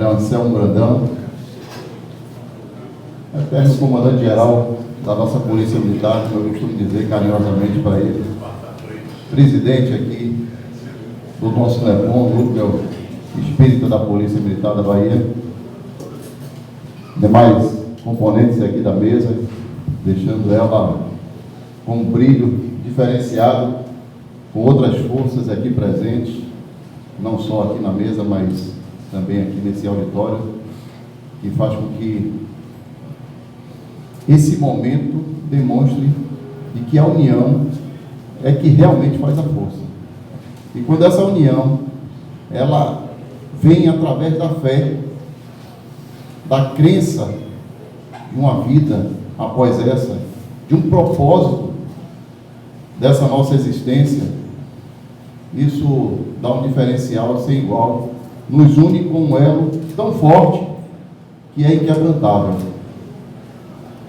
Coronel Anselmo Brandão, eterno comandante-geral da nossa Polícia Militar, como eu costumo dizer carinhosamente para ele, presidente aqui do nosso NEPOM, núcleo espírita da Polícia Militar da Bahia, demais componentes aqui da mesa, deixando ela com um brilho diferenciado, com outras forças aqui presentes, não só aqui na mesa, mas também aqui nesse auditório, que faz com que esse momento demonstre de que a união é que realmente faz a força. E quando essa união, ela vem através da fé, da crença de uma vida após essa, de um propósito dessa nossa existência, isso dá um diferencial sem igual, nos une com um elo tão forte que é inquebrantável.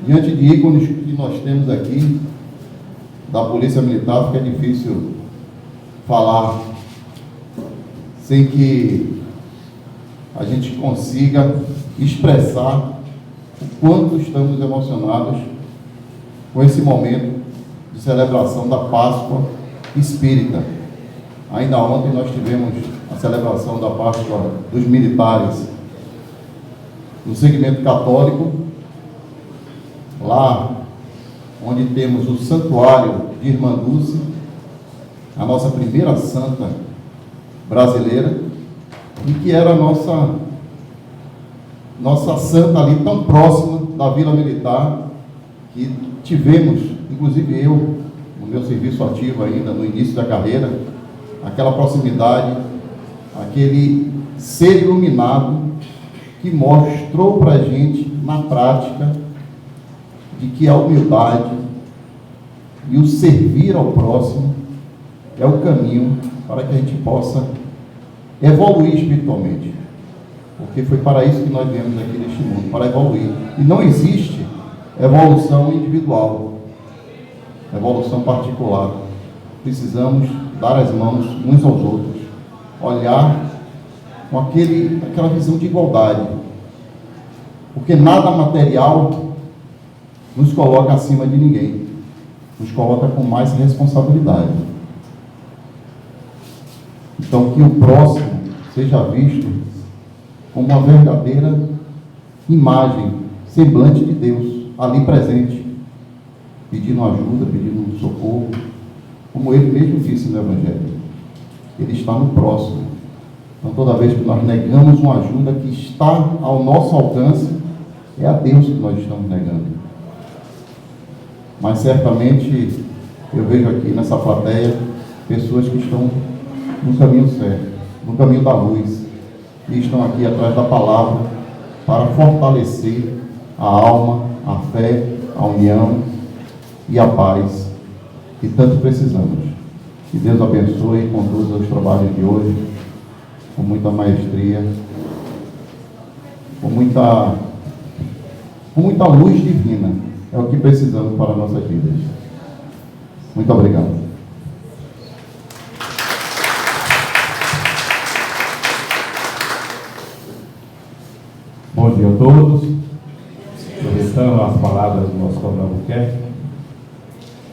Diante de ícones que nós temos aqui, da Polícia Militar, fica difícil falar sem que a gente consiga expressar o quanto estamos emocionados com esse momento de celebração da Páscoa Espírita. Ainda ontem nós tivemos a celebração da Páscoa dos militares no segmento católico, lá onde temos o Santuário de Irmã Dulce, a nossa primeira santa brasileira, e que era a nossa santa ali tão próxima da Vila Militar, que tivemos, inclusive eu, no meu serviço ativo ainda, no início da carreira, aquela proximidade, aquele ser iluminado que mostrou para a gente, na prática, de que a humildade e o servir ao próximo é o caminho para que a gente possa evoluir espiritualmente. Porque foi para isso que nós viemos aqui neste mundo, para evoluir. E não existe evolução individual, evolução particular. Precisamos dar as mãos uns aos outros, olhar com aquela visão de igualdade. Porque nada material nos coloca acima de ninguém, nos coloca com mais responsabilidade. Então, que o próximo seja visto como uma verdadeira imagem, semblante de Deus, ali presente, pedindo ajuda, pedindo socorro, como ele mesmo disse no Evangelho. Ele está no próximo. Então, toda vez que nós negamos uma ajuda que está ao nosso alcance, é a Deus que nós estamos negando. Mas certamente eu vejo aqui nessa plateia pessoas que estão no caminho certo, no caminho da luz, e estão aqui atrás da palavra para fortalecer a alma, a fé, a união e a paz que tanto precisamos. Que Deus abençoe e conduza os trabalhos de hoje com muita maestria, com muita luz divina. É o que precisamos para a nossa vida. Muito obrigado. Bom dia a todos. Aproveitando as palavras do nosso coronel Albuquerque,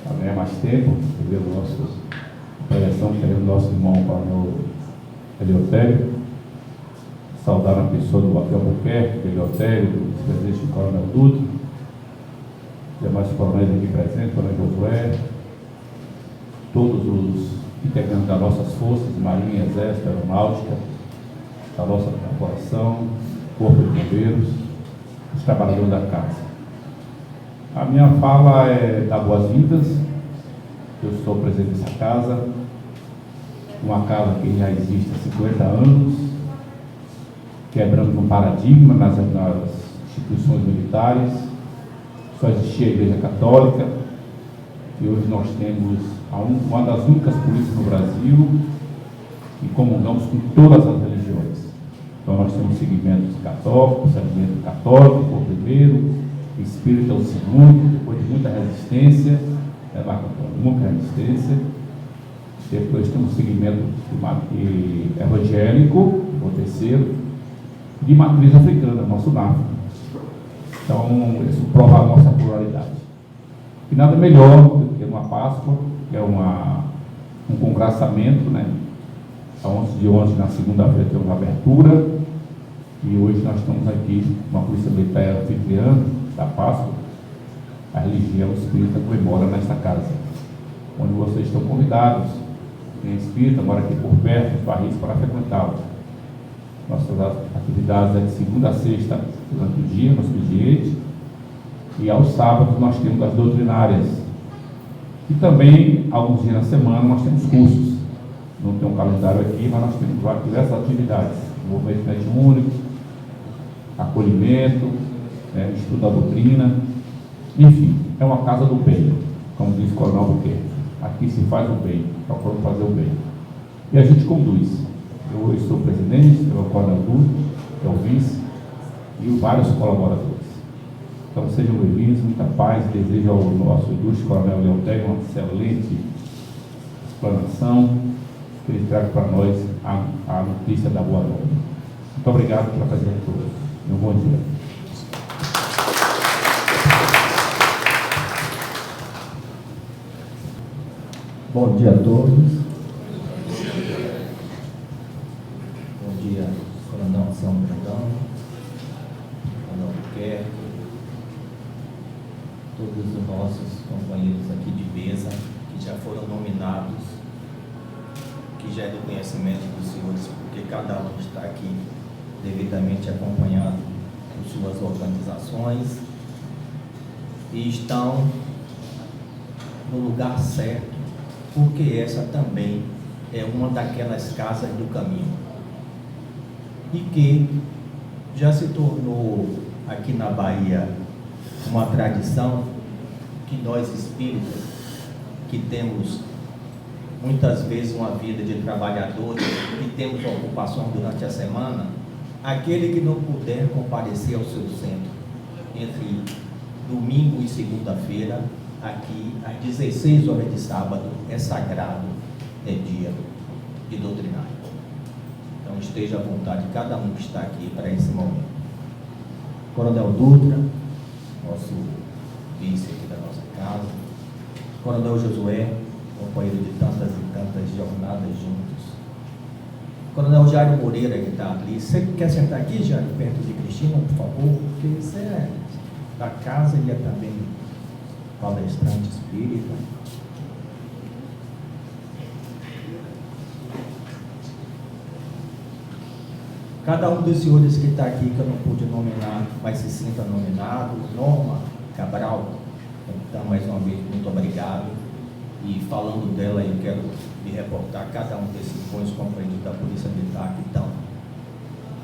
para ganhar mais tempo, devido à nossa preleção que temos nosso irmão coronel Eleutério, saudar a pessoa do Albuquerque, do Eleutério, do presidente do coronel Dutra, demais coronéis aqui presentes, coronel Josué, todos os integrantes das nossas forças, Marinha, Exército, Aeronáutica, da nossa corporação, Corpo de Bombeiros, os trabalhadores da casa. A minha fala é dar boas-vindas. Eu sou presidente dessa casa, uma casa que já existe há 50 anos, quebrando um paradigma nas instituições militares. Só existia a Igreja Católica, e hoje nós temos uma das únicas polícias no Brasil e comungamos com todas as religiões. Então nós temos segmentos católicos, segmento católico, português, espírita o segundo, depois de muita resistência, muita resistência. Depois temos segmento evangélico, o terceiro. de matriz africana, nosso NAF. Então, isso prova a nossa pluralidade. E nada melhor do que uma Páscoa, que é um congraçamento, né? De ontem, na segunda-feira, temos uma abertura, e hoje nós estamos aqui, uma polícia militar anfitriã da Páscoa. A religião espírita comemora nesta casa, onde vocês estão convidados. Quem é espírita, mora aqui por perto, nos barris, para frequentá-lo. Nossas atividades é de segunda a sexta, durante o dia, no expediente, e aos sábados nós temos as doutrinárias. E também, alguns dias na semana, nós temos cursos. Não tem um calendário aqui, mas nós temos diversas atividades. Movimento mediúnico, acolhimento, estudo da doutrina, enfim, é uma casa do bem, como diz o Coronel Albuquerque. Aqui se faz o bem, procuramos fazer o bem. E a gente conduz. Eu sou o presidente, eu sou o coordenador, eu o vice e vários colaboradores. Então sejam bem-vindos, muita paz, desejo ao nosso ilustre Coronel Leão Tega uma excelente explanação, que ele traga para nós a notícia da boa nova. Muito obrigado pela presença de todos. Um bom dia. Bom dia a todos. Bom dia, Coronel São Brandão, Coronel Albuquerque, todos os nossos companheiros aqui de mesa que já foram nominados, que já é do conhecimento dos senhores, porque cada um está aqui devidamente acompanhado por suas organizações e estão no lugar certo, porque essa também é uma daquelas casas do caminho e que já se tornou aqui na Bahia uma tradição que nós espíritas, que temos muitas vezes uma vida de trabalhadores e temos ocupação durante a semana, aquele que não puder comparecer ao seu centro entre domingo e segunda-feira, aqui às 16 horas de sábado, é sagrado, é dia de doutrinário. Então esteja à vontade, cada um que está aqui para esse momento. Coronel Dutra, nosso vice aqui da nossa casa, Coronel Josué, companheiro de tantas e tantas jornadas juntos, Coronel Jairo Moreira, que está ali. Você quer sentar aqui, Jairo, perto de Cristina, por favor? Porque você é da casa e é também palestrante espírita. Cada um dos senhores que está aqui, que eu não pude nominar, mas se sinta nominado. Norma Cabral, então, mais uma vez, muito obrigado. E falando dela, eu quero me reportar cada um desses bons companheiros da Polícia Militar que estão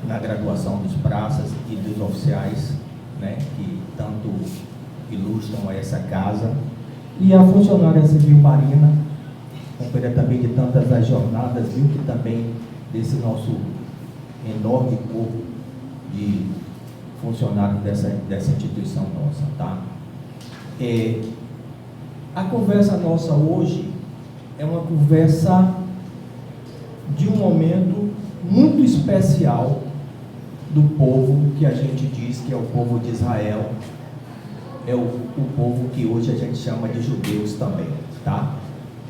na graduação dos praças e dos oficiais, né, que tanto ilustram essa casa, e a funcionária civil Marina, companheira também de tantas as jornadas, viu, que também desse nosso enorme corpo de funcionários dessa instituição nossa, tá? A conversa nossa hoje é uma conversa de um momento muito especial do povo que a gente diz que é o povo de Israel, é o povo que hoje a gente chama de judeus também, tá?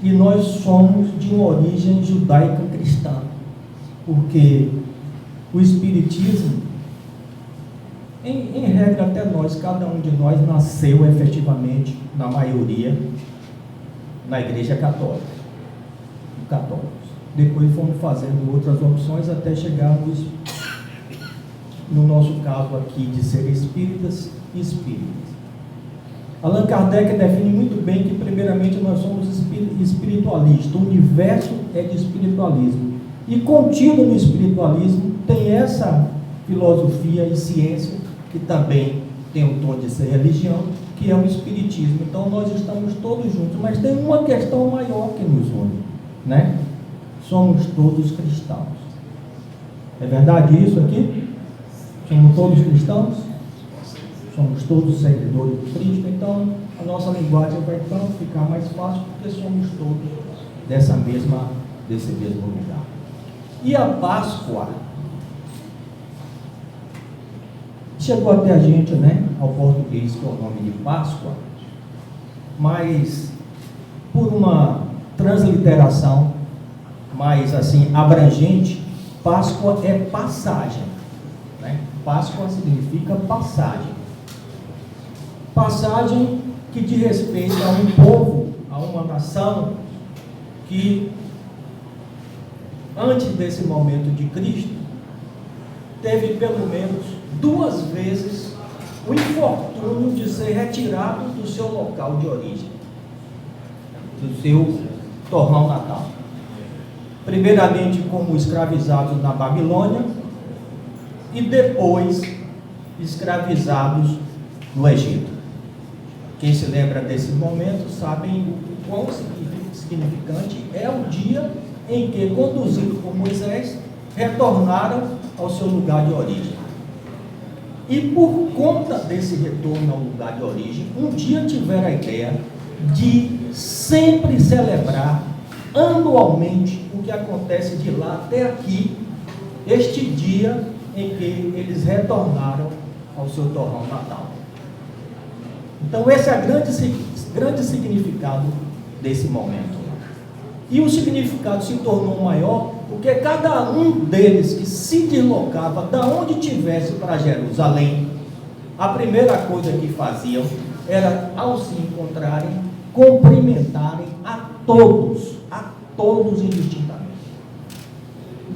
E nós somos de uma origem judaica cristã, porque o Espiritismo, em regra até nós, cada um de nós nasceu efetivamente, na maioria, na Igreja Católica, católicos. Depois fomos fazendo outras opções até chegarmos, no nosso caso aqui, de ser espíritas e espíritas. Allan Kardec define muito bem que, primeiramente, nós somos espiritualistas. O universo é de espiritualismo. E contido no espiritualismo tem essa filosofia e ciência, que também tem o tom de ser religião, que é o espiritismo. Então nós estamos todos juntos, mas tem uma questão maior que nos une, né? Somos todos cristãos. É verdade isso aqui? Somos todos cristãos? Somos todos seguidores de Cristo. Então a nossa linguagem vai então ficar mais fácil, porque somos todos desse mesmo lugar. E a Páscoa chegou até a gente, né, ao português, que é o nome de Páscoa, mas por uma transliteração mais assim abrangente, Páscoa é passagem, né? Páscoa significa passagem. Passagem que diz respeito a um povo, a uma nação que antes desse momento de Cristo teve pelo menos 2 vezes o infortúnio de ser retirado do seu local de origem, do seu torrão natal. Primeiramente como escravizados na Babilônia e depois escravizados no Egito. Quem se lembra desse momento sabem o quão significante é o dia em que, conduzidos por Moisés, retornaram ao seu lugar de origem. E por conta desse retorno ao lugar de origem, um dia tiveram a ideia de sempre celebrar anualmente o que acontece de lá até aqui, este dia em que eles retornaram ao seu torrão natal. Então esse é o grande significado desse momento. E o significado se tornou maior porque cada um deles que se deslocava da onde tivesse para Jerusalém, a primeira coisa que faziam era, ao se encontrarem, cumprimentarem a todos indistintamente.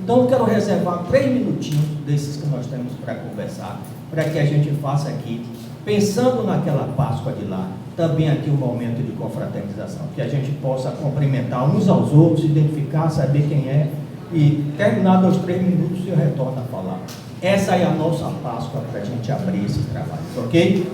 Então eu quero reservar 3 minutinhos desses que nós temos para conversar, para que a gente faça aqui, pensando naquela Páscoa de lá, também aqui um momento de confraternização, que a gente possa cumprimentar uns aos outros, identificar, saber quem é, e terminados os 3 minutos eu retorno a falar. Essa é a nossa Páscoa para a gente abrir esse trabalho, ok?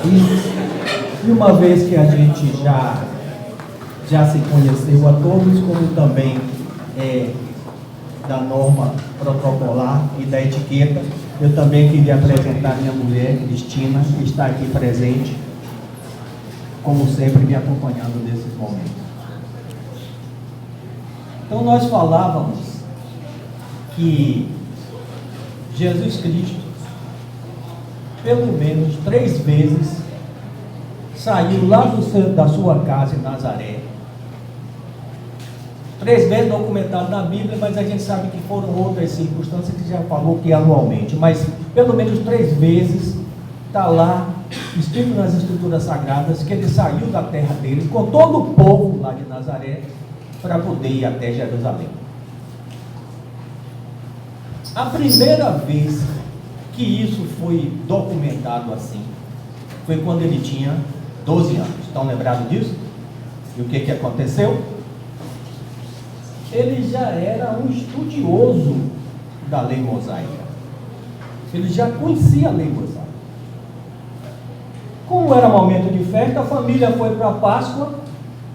E uma vez que a gente já se conheceu a todos, como também da norma protocolar e da etiqueta, eu também queria apresentar minha mulher, Cristina, que está aqui presente, como sempre, me acompanhando nesses momentos. Então, nós falávamos que Jesus Cristo, pelo menos 3 vezes, saiu lá da sua casa em Nazaré. 3 vezes documentado na Bíblia, mas a gente sabe que foram outras circunstâncias que já falou que anualmente, mas pelo menos 3 vezes está lá, escrito nas Escrituras Sagradas, que ele saiu da terra dele com todo o povo lá de Nazaré para poder ir até Jerusalém. A primeira vez que isso foi documentado assim foi quando ele tinha 12 anos. Estão lembrados disso? E o que aconteceu? Ele já era um estudioso da lei mosaica. Ele já conhecia a lei mosaica. Como era momento de festa, a família foi para a Páscoa,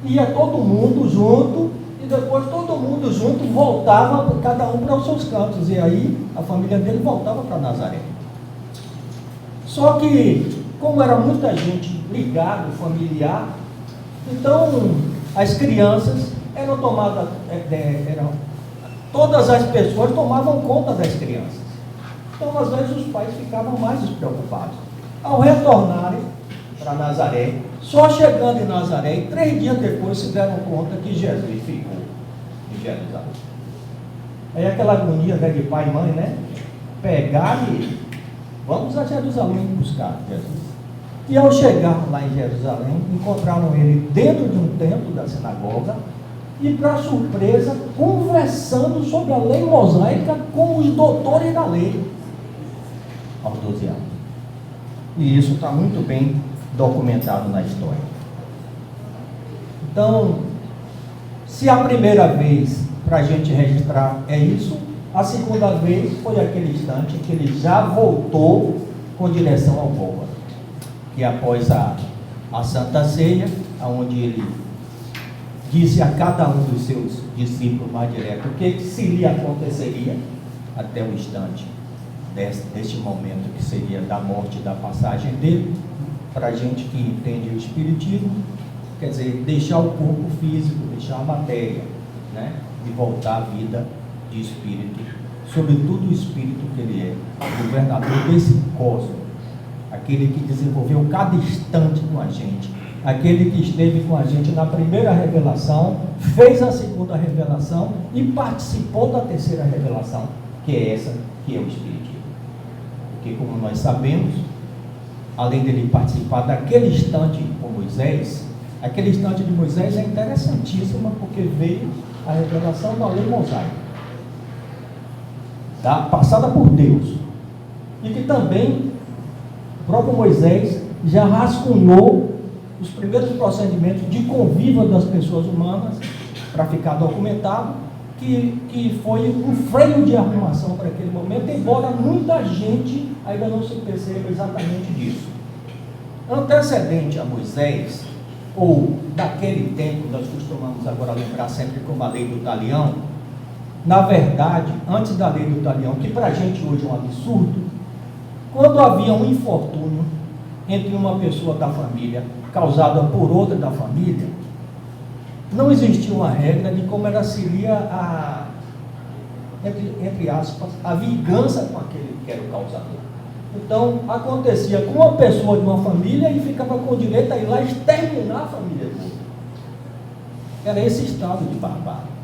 ia todo mundo junto, e depois todo mundo junto voltava, cada um para os seus cantos, e aí a família dele voltava para Nazaré. Só que, como era muita gente ligada, familiar, então as crianças eram tomadas, todas as pessoas tomavam conta das crianças. Então, às vezes, os pais ficavam mais despreocupados. Ao retornarem para Nazaré, só chegando em Nazaré, e 3 dias depois se deram conta que Jesus ficou em Jerusalém. Aí aquela agonia de pai e mãe, né? Pegar e vamos a Jerusalém buscar Jesus. E ao chegar lá em Jerusalém, encontraram ele dentro de um templo da sinagoga e, para surpresa, conversando sobre a lei mosaica com os doutores da lei, aos 12 anos. E isso está muito bem documentado na história. Então, se a primeira vez para a gente registrar é isso, a segunda vez foi aquele instante que ele já voltou com direção ao Gólgota, que após a Santa Ceia, onde ele disse a cada um dos seus discípulos mais direto o que se lhe aconteceria até o instante deste momento que seria da morte e da passagem dele. Para a gente que entende o espiritismo, quer dizer, deixar o corpo físico, deixar a matéria, né, e voltar à vida de espírito, sobretudo o espírito que ele é, o governador desse cosmos, aquele que desenvolveu cada instante com a gente, aquele que esteve com a gente na primeira revelação, fez a segunda revelação e participou da terceira revelação, que é essa, que é o espiritismo. Porque, como nós sabemos, além dele participar daquele instante com Moisés, aquele instante de Moisés é interessantíssimo, porque veio a revelação da lei mosaica, passada por Deus, e que também o próprio Moisés já rascunhou os primeiros procedimentos de convívio das pessoas humanas, para ficar documentado, que foi um freio de arrumação para aquele momento, embora muita gente ainda não se perceba exatamente disso. Antecedente a Moisés, ou daquele tempo, nós costumamos agora lembrar sempre como a lei do talião. Na verdade, antes da lei do talião, que para a gente hoje é um absurdo, quando havia um infortúnio entre uma pessoa da família causada por outra da família, não existia uma regra de como ela seria entre aspas, a vingança com aquele que era o causador. Então, acontecia com uma pessoa de uma família e ficava com o direito a ir lá exterminar a família do outro. Era esse estado de barbárie.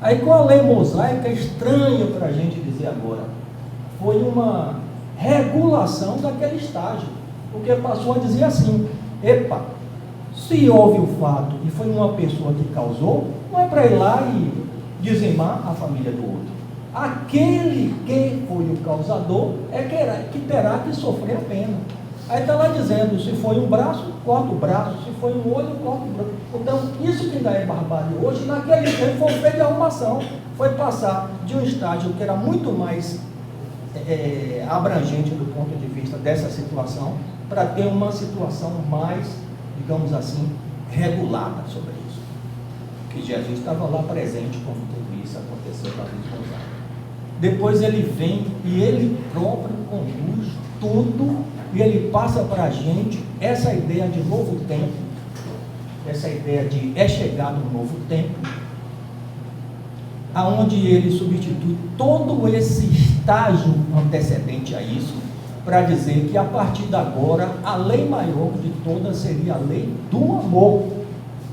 Aí, com a lei mosaica, estranho para a gente dizer agora, foi uma regulação daquele estágio, porque passou a dizer assim: epa, se houve o fato e foi uma pessoa que causou, não é para ir lá e dizimar a família do outro. Aquele que foi o causador é que terá que sofrer a pena. Aí está lá dizendo, se foi um braço, corta o braço, se foi um olho, corta o braço. Então, isso que ainda é barbárie hoje, naquele tempo foi feito de arrumação, foi passar de um estágio que era muito mais abrangente do ponto de vista dessa situação, para ter uma situação mais, digamos assim, regulada sobre isso. Que Jesus estava lá presente quando tudo isso aconteceu para Gonzaga. Depois ele vem e ele próprio conduz tudo e ele passa para a gente essa ideia de novo tempo, essa ideia de é chegado um novo tempo, aonde ele substitui todo esse estágio antecedente a isso, para dizer que a partir de agora a lei maior de todas seria a lei do amor,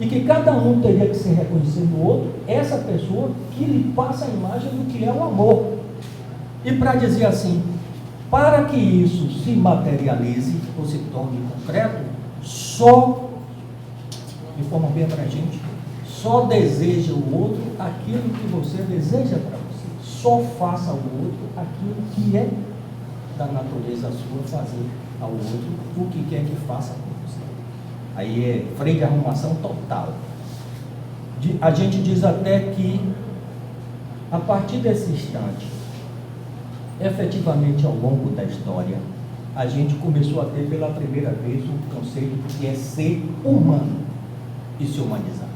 e que cada um teria que se reconhecer no outro, essa pessoa que lhe passa a imagem do que é o amor. E para dizer assim, para que isso se materialize ou se torne concreto, só, de forma bem abrangente, só deseja o outro aquilo que você deseja para você. Só faça ao outro aquilo que é da natureza sua fazer ao outro o que quer que faça com você. Aí é freio de arrumação total. A gente diz até que, a partir desse instante, efetivamente ao longo da história, a gente começou a ter pela primeira vez o conceito que é ser humano e se humanizar.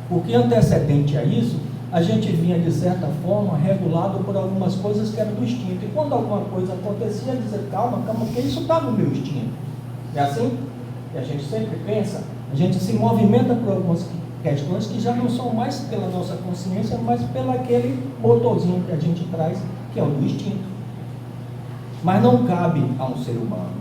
Porque antecedente a isso, a gente vinha de certa forma regulado por algumas coisas que eram do instinto. E quando alguma coisa acontecia, dizer, calma, porque isso está no meu instinto. É assim que a gente sempre pensa, a gente se movimenta por algumas questões que já não são mais pela nossa consciência, mas pelo aquele motorzinho que a gente traz, que é o do instinto. Mas não cabe a um ser humano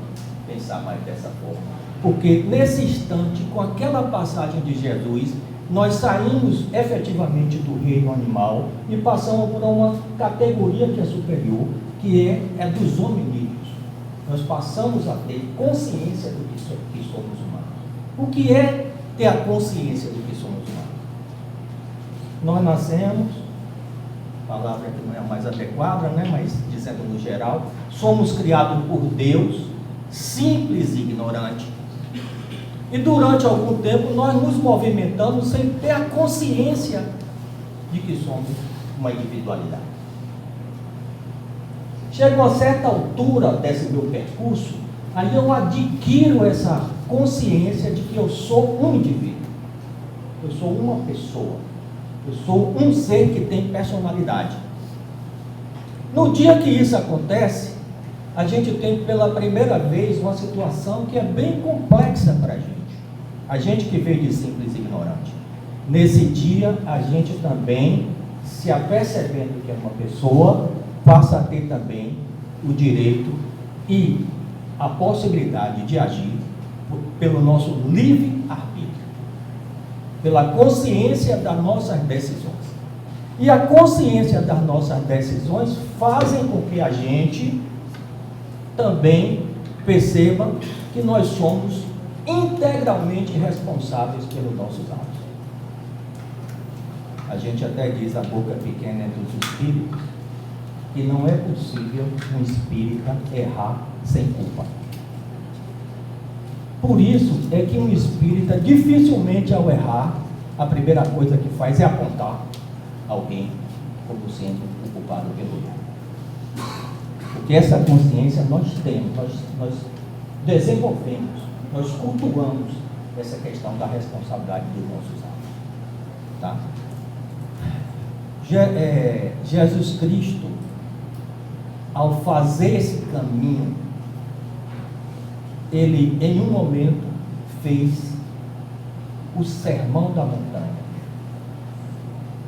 pensar mais dessa forma. Porque nesse instante, com aquela passagem de Jesus, nós saímos efetivamente do reino animal e passamos por uma categoria que é superior, que é dos hominídeos. Nós passamos a ter consciência do que somos humanos. O que é ter a consciência do que somos humanos? Nós nascemos, palavra que não é a mais adequada, né? Mas dizendo no geral, somos criados por Deus, simples e ignorante. E durante algum tempo nós nos movimentamos sem ter a consciência de que somos uma individualidade. Chega a uma certa altura desse meu percurso, aí eu adquiro essa consciência de que eu sou um indivíduo, eu sou uma pessoa, eu sou um ser que tem personalidade. No dia que isso acontece, a gente tem pela primeira vez uma situação que é bem complexa para a gente. A gente que veio de simples e ignorante. Nesse dia, a gente também, se apercebendo que é uma pessoa, passa a ter também o direito e a possibilidade de agir pelo nosso livre-arbítrio, pela consciência das nossas decisões. E a consciência das nossas decisões fazem com que a gente também perceba que nós somos integralmente responsáveis pelos nossos atos. A gente até diz a boca pequena dos espíritos que não é possível um espírita errar sem culpa. Por isso é que um espírita dificilmente ao errar, a primeira coisa que faz é apontar alguém como sendo o culpado pelo erro. Porque essa consciência nós temos, nós desenvolvemos, nós cultuamos essa questão da responsabilidade dos nossos atos. Tá? Jesus Cristo, ao fazer esse caminho, ele em um momento fez o Sermão da Montanha.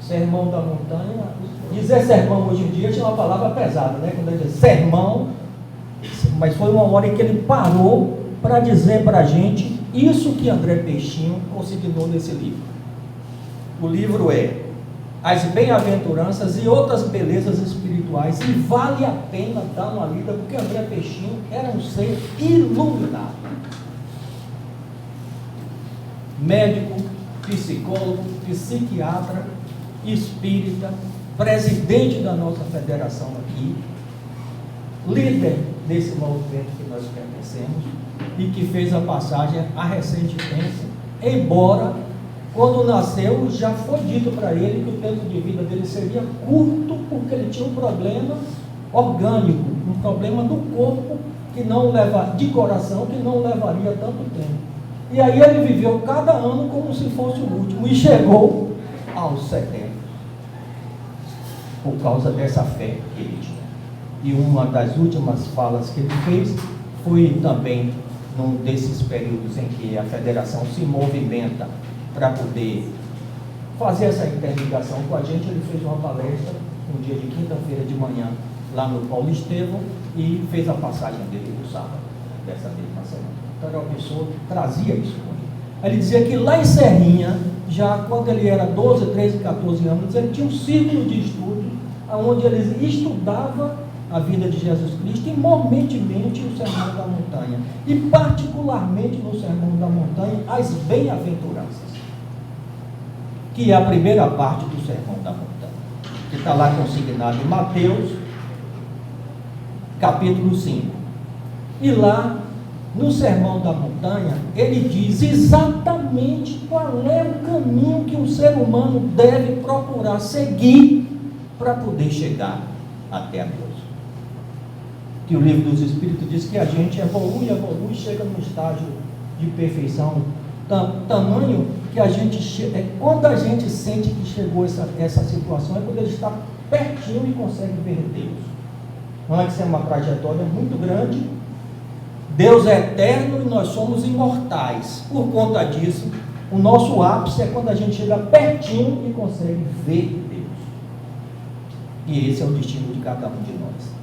Sermão da Montanha, dizer sermão hoje em dia tinha uma palavra pesada, né? Quando ele diz sermão, mas foi uma hora em que ele parou para dizer para a gente isso que André Peixinho consignou nesse livro. O livro é As Bem-aventuranças e Outras Belezas Espirituais, e vale a pena dar uma lida, porque André Peixinho era um ser iluminado. Médico, psicólogo, psiquiatra, espírita, presidente da nossa federação aqui, líder desse movimento que nós pertencemos e que fez a passagem a recente tempo, embora quando nasceu já foi dito para ele que o tempo de vida dele seria curto, porque ele tinha um problema orgânico, um problema do corpo que não leva, de coração, que não levaria tanto tempo. E aí ele viveu cada ano como se fosse o último, e chegou aos 70, por causa dessa fé que ele tinha. E uma das últimas falas que ele fez foi também num desses períodos em que a federação se movimenta para poder fazer essa interligação com a gente. Ele fez uma palestra um dia de quinta-feira de manhã lá no Paulo Estevão e fez a passagem dele no sábado dessa mesma semana. Então era uma pessoa que trazia isso com ele. Ele dizia que lá em Serrinha, já quando ele era 12, 13, 14 anos, ele tinha um círculo de estudo onde ele estudava a vida de Jesus Cristo, e momentemente o Sermão da Montanha, e particularmente no Sermão da Montanha, as bem-aventuranças, que é a primeira parte do Sermão da Montanha, que está lá consignado em Mateus, capítulo 5. E lá, no Sermão da Montanha, ele diz exatamente qual é o caminho que um ser humano deve procurar seguir para poder chegar até a Deus. Que o livro dos Espíritos diz que a gente evolui, chega num estágio de perfeição, tamanho que a gente quando a gente sente que chegou essa situação, é quando ele está pertinho e consegue ver Deus. Antes é uma trajetória muito grande, Deus é eterno e nós somos imortais. Por conta disso, o nosso ápice é quando a gente chega pertinho e consegue ver Deus. E esse é o destino de cada um de nós.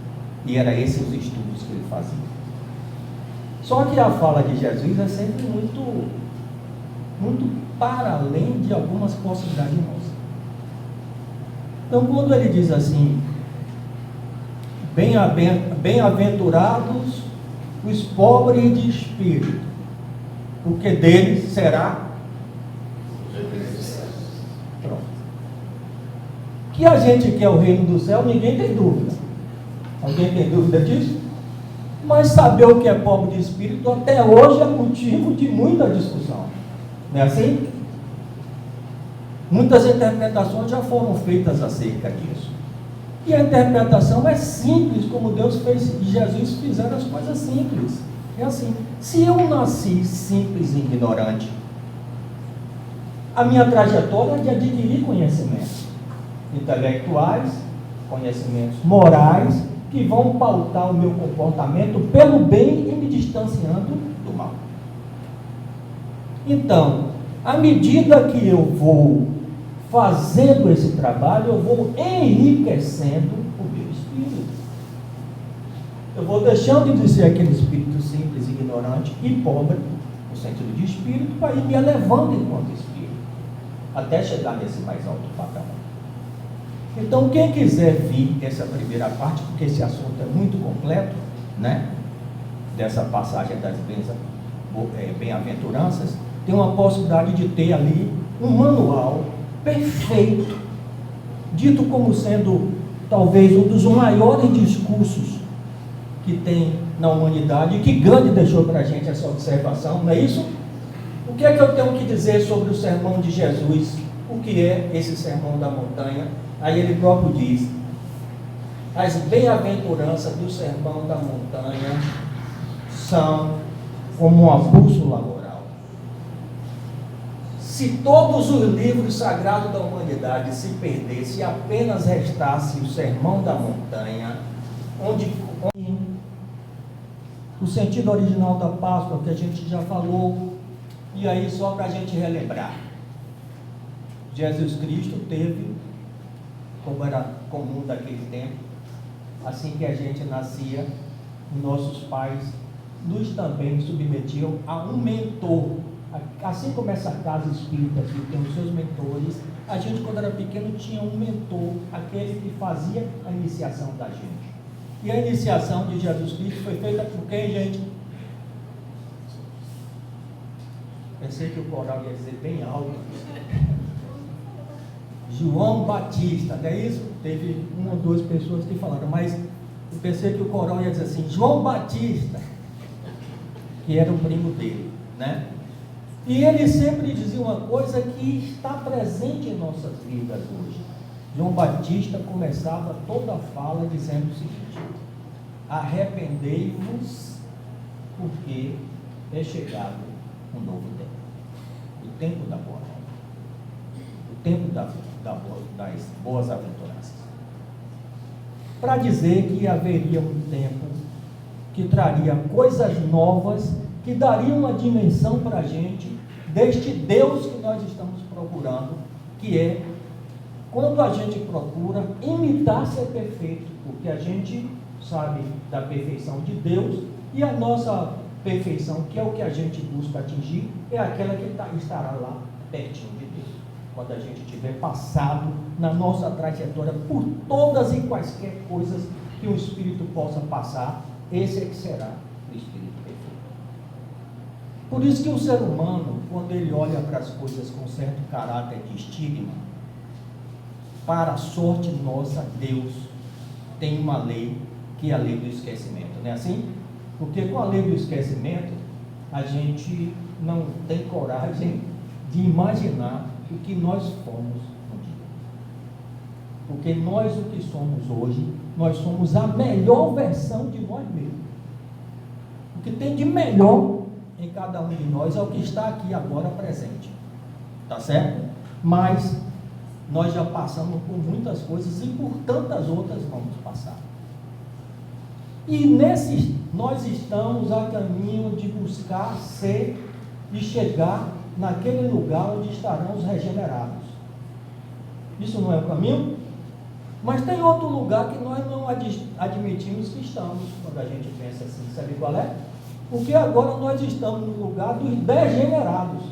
E era esses os estudos que ele fazia. Só que a fala de Jesus é sempre muito para além de algumas possibilidades nossas. Então, quando ele diz assim, bem-aventurados os pobres de espírito, porque deles será. Pronto. Que a gente quer o reino do céu, ninguém tem dúvida. Alguém tem dúvida disso? Mas saber o que é pobre de espírito até hoje é motivo de muita discussão. Não é assim? Muitas interpretações já foram feitas acerca disso. E a interpretação é simples, como Deus fez e Jesus fizeram as coisas simples. É assim, se eu nasci simples e ignorante, a minha trajetória é de adquirir conhecimentos intelectuais, conhecimentos morais, que vão pautar o meu comportamento pelo bem e me distanciando do mal. Então, à medida que eu vou fazendo esse trabalho, eu vou enriquecendo o meu espírito. Eu vou deixando de ser aquele espírito simples, ignorante e pobre, no sentido de espírito, para ir me elevando enquanto espírito, até chegar nesse mais alto patamar. Então, quem quiser vir essa primeira parte, porque esse assunto é muito completo, né? Dessa passagem das bem-aventuranças, tem uma possibilidade de ter ali um manual perfeito, dito como sendo talvez um dos maiores discursos que tem na humanidade, e que Gandhi deixou para a gente essa observação, não é isso? O que é que eu tenho que dizer sobre o sermão de Jesus? O que é esse sermão da montanha? Aí ele próprio diz: as bem-aventuranças do sermão da montanha são como uma bússola moral. Se todos os livros sagrados da humanidade se perdessem e apenas restasse o sermão da montanha, onde o sentido original da Páscoa, que a gente já falou, e aí só para a gente relembrar, Jesus Cristo teve, como era comum daquele tempo, assim que a gente nascia, nossos pais nos também submetiam a um mentor. Assim como essa casa espírita que tem os seus mentores, a gente quando era pequeno tinha um mentor, aquele que fazia a iniciação da gente. E a iniciação de Jesus Cristo foi feita por quem, gente? Pensei que o coral ia dizer bem alto. João Batista, não é isso? Teve uma ou duas pessoas que falaram, mas eu pensei que o coral ia dizer assim, João Batista, que era o primo dele, né? E ele sempre dizia uma coisa que está presente em nossas vidas hoje. João Batista começava toda a fala dizendo o seguinte: arrependei-vos porque é chegado um novo tempo. O tempo da boa nova. O tempo das boas aventuranças. Para dizer que haveria um tempo que traria coisas novas, que daria uma dimensão para a gente deste Deus que nós estamos procurando, que é quando a gente procura imitar ser perfeito, porque a gente sabe da perfeição de Deus e a nossa perfeição, que é o que a gente busca atingir, é aquela que estará lá pertinho de Deus. Quando a gente tiver passado na nossa trajetória por todas e quaisquer coisas que o Espírito possa passar, esse é que será o Espírito perfeito. Por isso que o ser humano, quando ele olha para as coisas com certo caráter de estigma, para a sorte nossa, Deus tem uma lei, que é a lei do esquecimento, não é assim? Porque com a lei do esquecimento, a gente não tem coragem de imaginar o que nós fomos um dia. Porque nós, o que somos hoje, nós somos a melhor versão de nós mesmos. O que tem de melhor em cada um de nós é o que está aqui agora presente. Tá certo? Mas nós já passamos por muitas coisas e por tantas outras vamos passar. E nós estamos a caminho de buscar ser e chegar naquele lugar onde estarão os regenerados. Isso não é o caminho? Mas tem outro lugar que nós não admitimos que estamos, quando a gente pensa assim, sabe qual é? Porque agora nós estamos no lugar dos degenerados.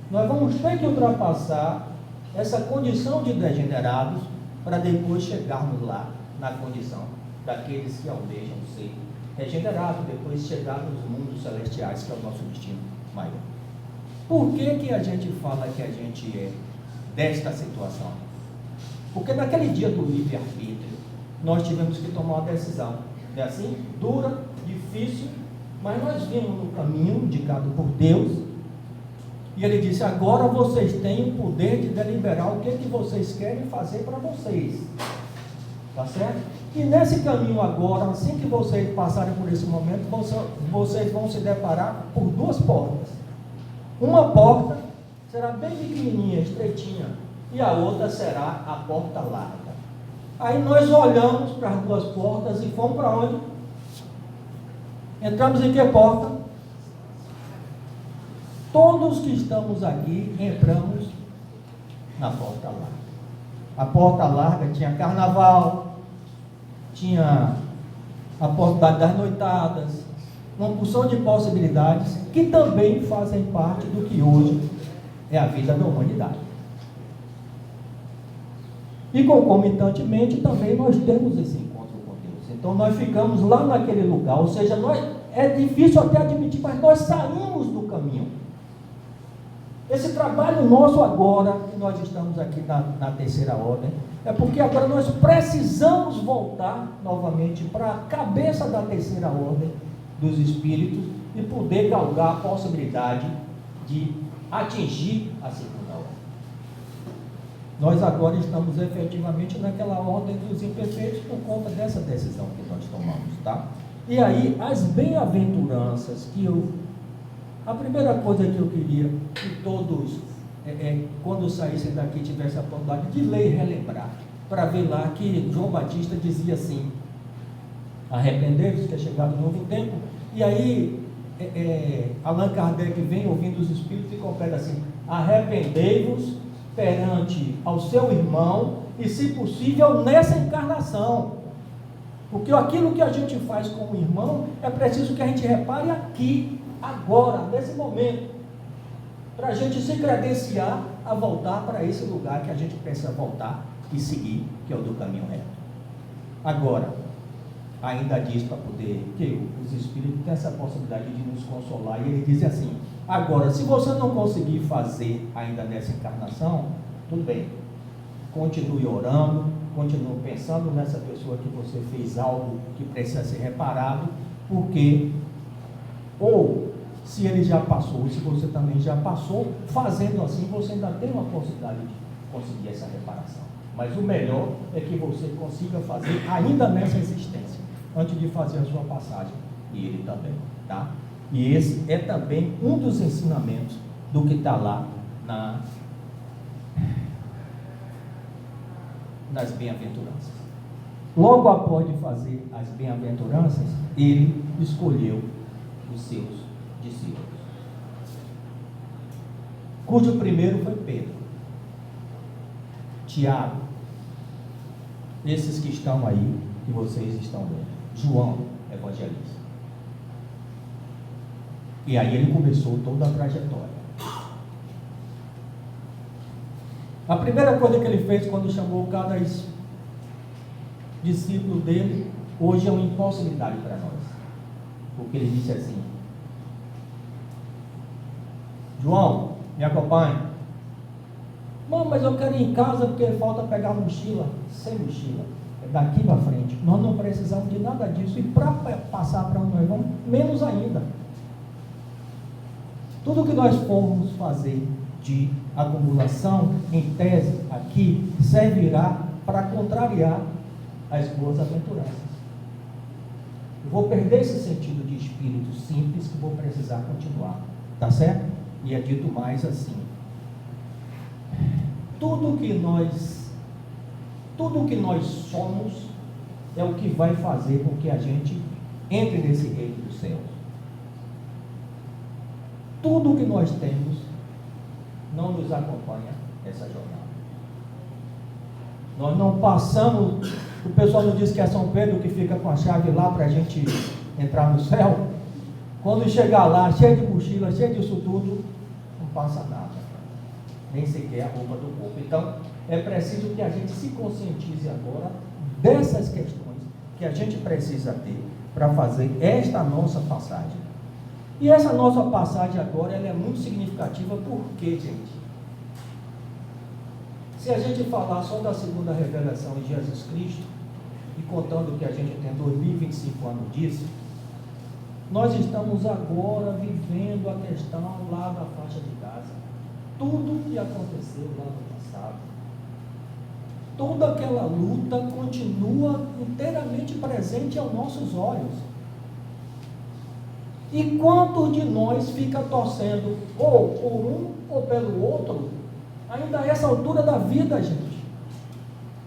Nós vamos ter que ultrapassar essa condição de degenerados para depois chegarmos lá na condição daqueles que almejam ser regenerados, depois chegar nos mundos celestiais, que é o nosso destino maior. Por que a gente fala que a gente é desta situação? Porque naquele dia do livre-arbítrio, nós tivemos que tomar uma decisão. É assim? Dura, difícil, mas nós vimos no caminho indicado por Deus, e Ele disse: agora vocês têm o poder de deliberar o que vocês querem fazer para vocês. Tá certo? E nesse caminho agora, assim que vocês passarem por esse momento, vocês vão se deparar por duas portas. Uma porta será bem pequenininha, estreitinha, e a outra será a porta larga. Aí nós olhamos para as duas portas e fomos para onde? Entramos em que porta? Todos que estamos aqui entramos na porta larga. A porta larga tinha carnaval, tinha a porta das noitadas, uma porção de possibilidades que também fazem parte do que hoje é a vida da humanidade. E concomitantemente também nós temos esse encontro com Deus. Então nós ficamos lá naquele lugar, ou seja, é difícil até admitir, mas nós saímos do caminho. Esse trabalho nosso agora, que nós estamos aqui na terceira ordem, é porque agora nós precisamos voltar novamente para a cabeça da terceira ordem dos espíritos e poder galgar a possibilidade de atingir a segunda ordem. Nós agora estamos efetivamente naquela ordem dos imperfeitos por conta dessa decisão que nós tomamos, tá? E aí, as bem-aventuranças a primeira coisa que eu queria que todos, quando saíssem daqui, tivessem a oportunidade de ler e relembrar, para ver lá que João Batista dizia assim: arrependei-vos que é chegado um novo tempo. E aí Allan Kardec vem ouvindo os espíritos e completa assim: arrependei-vos perante ao seu irmão e, se possível, nessa encarnação. Porque aquilo que a gente faz com o irmão é preciso que a gente repare aqui, agora, nesse momento, para a gente se credenciar a voltar para esse lugar que a gente pensa voltar e seguir, que é o do caminho reto. Agora, ainda diz para poder, que os espíritos têm essa possibilidade de nos consolar, e ele diz assim: agora, se você não conseguir fazer ainda nessa encarnação, tudo bem, continue orando, continue pensando nessa pessoa que você fez algo que precisa ser reparado, porque, ou se ele já passou, se você também já passou, fazendo assim, você ainda tem uma possibilidade de conseguir essa reparação. Mas o melhor é que você consiga fazer ainda nessa existência, antes de fazer a sua passagem, e ele também, tá? E esse é também um dos ensinamentos do que está lá nas bem-aventuranças. Logo após de fazer as bem-aventuranças, ele escolheu os seus discípulos, cujo primeiro foi Pedro, Tiago, esses que estão aí, que vocês estão vendo, João, evangelista. E aí ele começou toda a trajetória. A primeira coisa que ele fez quando chamou cada discípulo dele, hoje é uma impossibilidade para nós, porque ele disse assim: João, me acompanha. Não, mas eu quero ir em casa porque falta pegar mochila. Sem mochila, é daqui para frente. Nós não precisamos de nada disso, e para passar para onde nós vamos, menos ainda. Tudo que nós formos fazer de acumulação, em tese, aqui, servirá para contrariar as boas aventuranças. Eu vou perder esse sentido de espírito simples, que vou precisar continuar, tá certo? E é dito mais assim: tudo que nós somos é o que vai fazer com que a gente entre nesse reino dos céus. Tudo que nós temos não nos acompanha essa jornada. Nós não passamos. O pessoal não diz que é São Pedro que fica com a chave lá para a gente entrar no céu. Quando chegar lá, cheio de mochila, cheio disso tudo, não passa nada, nem sequer a roupa do corpo. Então, é preciso que a gente se conscientize agora dessas questões que a gente precisa ter para fazer esta nossa passagem. E essa nossa passagem agora, ela é muito significativa, porque, gente, se a gente falar só da segunda revelação de Jesus Cristo, e contando que a gente tem 2025 anos disso, nós estamos agora vivendo a questão lá da faixa de Gaza. Tudo que aconteceu lá no passado, toda aquela luta continua inteiramente presente aos nossos olhos. E quantos de nós fica torcendo ou por um ou pelo outro, ainda a essa altura da vida, gente?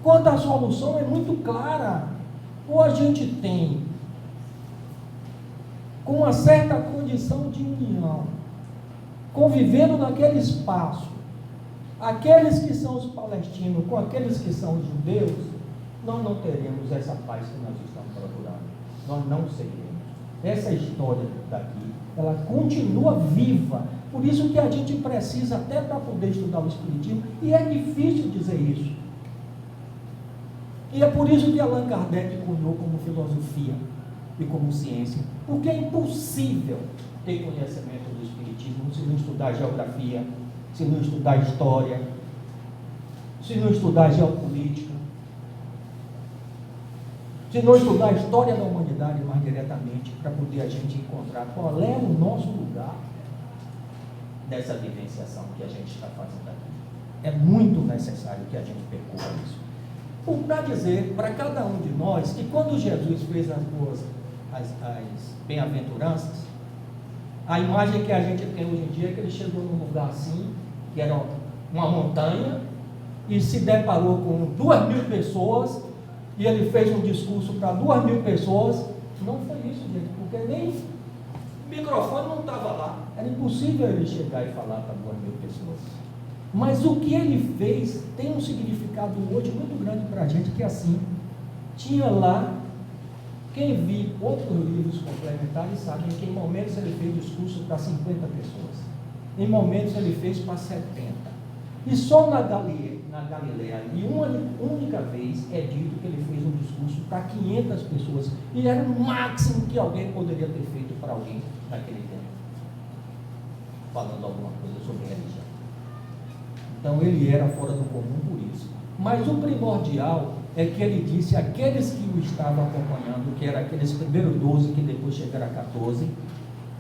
Quanto a solução é muito clara. Ou a gente tem, com uma certa condição de união, convivendo naquele espaço, aqueles que são os palestinos com aqueles que são os judeus, nós não teremos essa paz que nós estamos procurando. Nós não seremos. Essa história daqui, ela continua viva. Por isso que a gente precisa, até para poder estudar o Espiritismo, e é difícil dizer isso. E é por isso que Allan Kardec cunhou como filosofia e como ciência, porque é impossível ter conhecimento do Espiritismo se não estudar geografia, se não estudar história, se não estudar geopolítica, se não estudar a história da humanidade mais diretamente, para poder a gente encontrar qual é o nosso lugar dessa vivenciação que a gente está fazendo aqui. É muito necessário que a gente percorra isso. Para dizer para cada um de nós que quando Jesus fez as bem-aventuranças, a imagem que a gente tem hoje em dia é que ele chegou num lugar assim, que era uma montanha, e se deparou com 2.000 pessoas, e ele fez um discurso para 2.000 pessoas. Não foi isso, gente, porque nem o microfone não estava lá, era impossível ele chegar e falar para 2.000 pessoas. Mas o que ele fez tem um significado hoje muito grande para a gente, que assim, tinha lá, quem viu outros livros complementares sabe que em momentos ele fez discurso para 50 pessoas, em momentos ele fez para 70, e só na Galileia, e uma única vez é dito que ele fez um discurso para 500 pessoas, e era o máximo que alguém poderia ter feito para alguém naquele tempo, falando alguma coisa sobre religião. Então ele era fora do comum por isso. Mas o primordial é que ele disse àqueles que o estavam acompanhando, que eram aqueles primeiros 12 que depois chegaram a 14,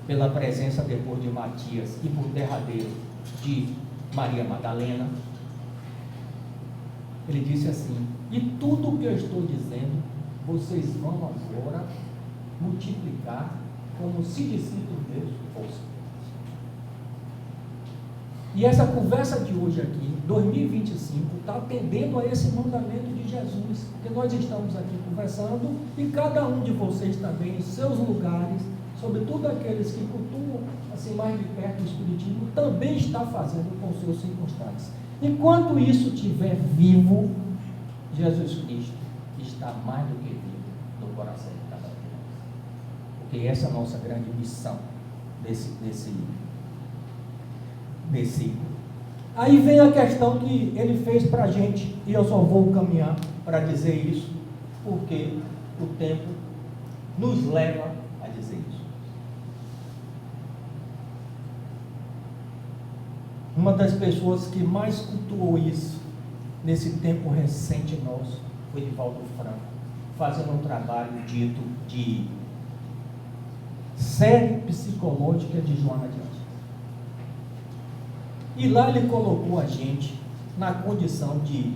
pela presença depois de Matias e por derradeiro de Maria Madalena, ele disse assim: e tudo o que eu estou dizendo, vocês vão agora multiplicar como se discípulos de Deus fossem. E essa conversa de hoje aqui, 2025, está atendendo a esse mandamento de Jesus, que nós estamos aqui conversando, e cada um de vocês também, em seus lugares, sobretudo aqueles que cultuam assim, mais de perto o Espiritismo, também está fazendo com seus circunstâncias. Enquanto isso estiver vivo, Jesus Cristo está mais do que vivo no coração de cada um de nós. Porque essa é a nossa grande missão desse. Aí vem a questão que ele fez para a gente, e eu só vou caminhar para dizer isso, porque o tempo nos leva a dizer isso. Uma das pessoas que mais cultuou isso nesse tempo recente nosso foi Divaldo Franco, fazendo um trabalho dito de série psicológica de Joana de Ângeles. E lá ele colocou a gente na condição de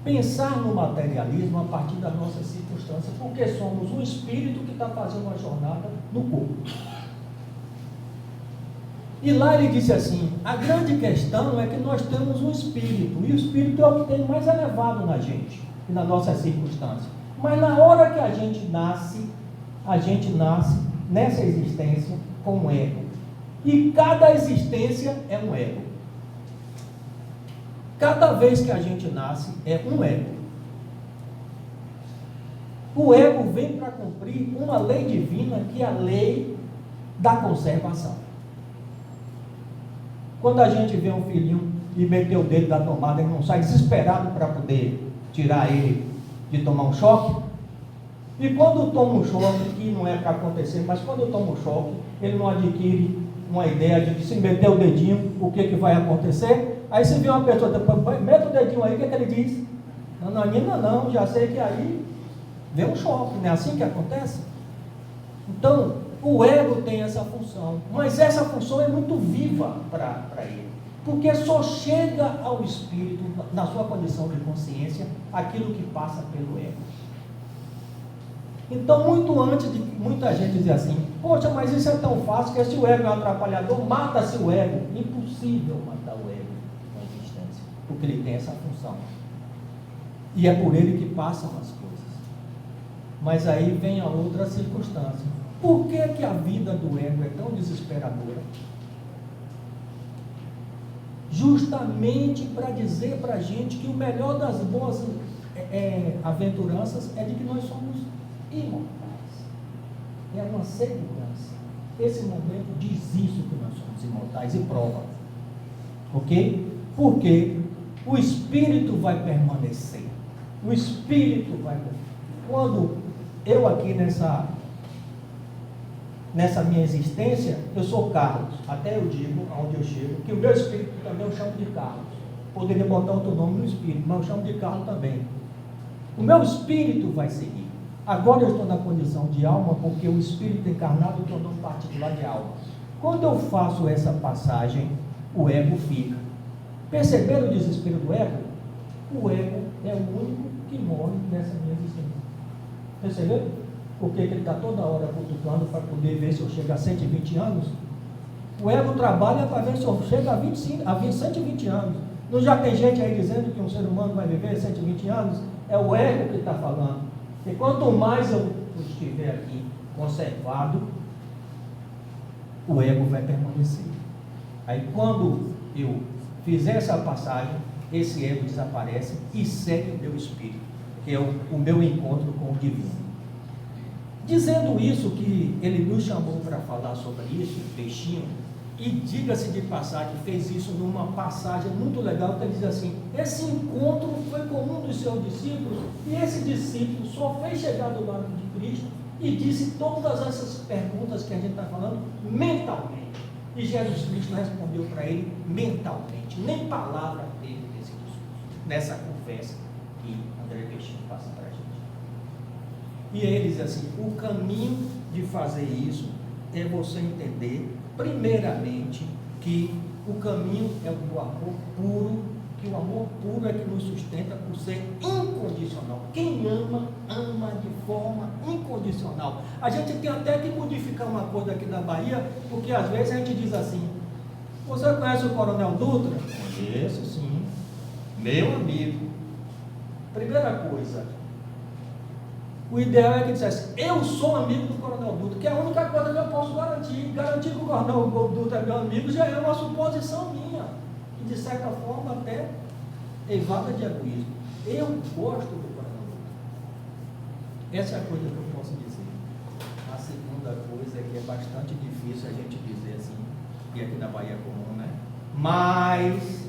pensar no materialismo a partir das nossas circunstâncias, porque somos um espírito que está fazendo uma jornada no corpo. E lá ele disse assim, a grande questão é que nós temos um espírito, e o espírito é o que tem mais elevado na gente, e nas nossas circunstâncias. Mas na hora que a gente nasce nessa existência com um ego. E cada existência é um ego. Cada vez que a gente nasce é um ego. O ego vem para cumprir uma lei divina, que é a lei da conservação. Quando a gente vê um filhinho e meter o dedo da tomada, ele não sai desesperado para poder tirar ele de tomar um choque. E quando toma um choque, que não é para acontecer, mas quando toma um choque, ele não adquire uma ideia de que se meter o dedinho, o que vai acontecer. Aí você vê uma pessoa, mete o dedinho aí, o que ele diz? Nananina não, já sei que aí vem um choque, não é assim que acontece? Então, o ego tem essa função, mas essa função é muito viva para ele, porque só chega ao espírito, na sua condição de consciência, aquilo que passa pelo ego. Então, muito antes de muita gente dizer assim, poxa, mas isso é tão fácil, que se o ego é um atrapalhador, mata-se o ego. Impossível matar o ego na existência, porque ele tem essa função. E é por ele que passam as coisas. Mas aí vem a outra circunstância. Por que que a vida do ego é tão desesperadora? Justamente para dizer para a gente que o melhor das boas aventuranças é de que nós somos imortais. É uma segurança. Esse momento diz isso, que nós somos imortais, e prova. Ok? Porque o espírito vai permanecer. O espírito vai permanecer. Quando eu aqui nessa minha existência, eu sou Carlos. Até eu digo, aonde eu chego, que o meu espírito também eu chamo de Carlos. Poderia botar outro nome no espírito, mas eu chamo de Carlos também. O meu espírito vai seguir. Agora eu estou na condição de alma, porque o espírito encarnado tornou um particular de alma. Quando eu faço essa passagem, o ego fica. Perceberam o desespero do ego? O ego é o único que morre nessa minha existência. Perceberam? Porque ele está toda hora cutucando para poder ver se eu chego a 120 anos. O ego trabalha para ver se eu chego a 120 anos. Não já tem gente aí dizendo que um ser humano vai viver 120 anos? É o ego que está falando. E quanto mais eu estiver aqui conservado, o ego vai permanecer. Aí quando eu fizer essa passagem, esse ego desaparece e segue o meu espírito, que é o meu encontro com o divino. Dizendo isso, que ele nos chamou para falar sobre isso, peixinho, e diga-se de passagem, fez isso numa passagem muito legal, que ele diz assim, esse encontro foi com um dos seus discípulos, e esse discípulo só fez chegar do lado de Cristo, e disse todas essas perguntas que a gente está falando, mentalmente, e Jesus Cristo respondeu para ele mentalmente, nem palavra teve nesse discurso, nessa conversa que André Peixinho passa para a gente. E ele diz assim, o caminho de fazer isso é você entender, primeiramente, que o caminho é o do amor puro, que o amor puro é que nos sustenta por ser incondicional. Quem ama, ama de forma incondicional. A gente tem até que modificar uma coisa aqui na Bahia, porque às vezes a gente diz assim: você conhece o Coronel Dutra? Conheço, sim. Meu amigo. Primeira coisa, o ideal é que dissesse: eu sou amigo do Coronel Dutra, que é a única coisa que eu posso garantir. Garantir que o Coronel Dutra é meu amigo já é uma suposição minha, e de certa forma até evada de egoísmo. Eu gosto do Coronel Dutra. Essa é a coisa que eu posso dizer. A segunda coisa é que é bastante difícil a gente dizer assim, e aqui na Bahia é comum, né? Mas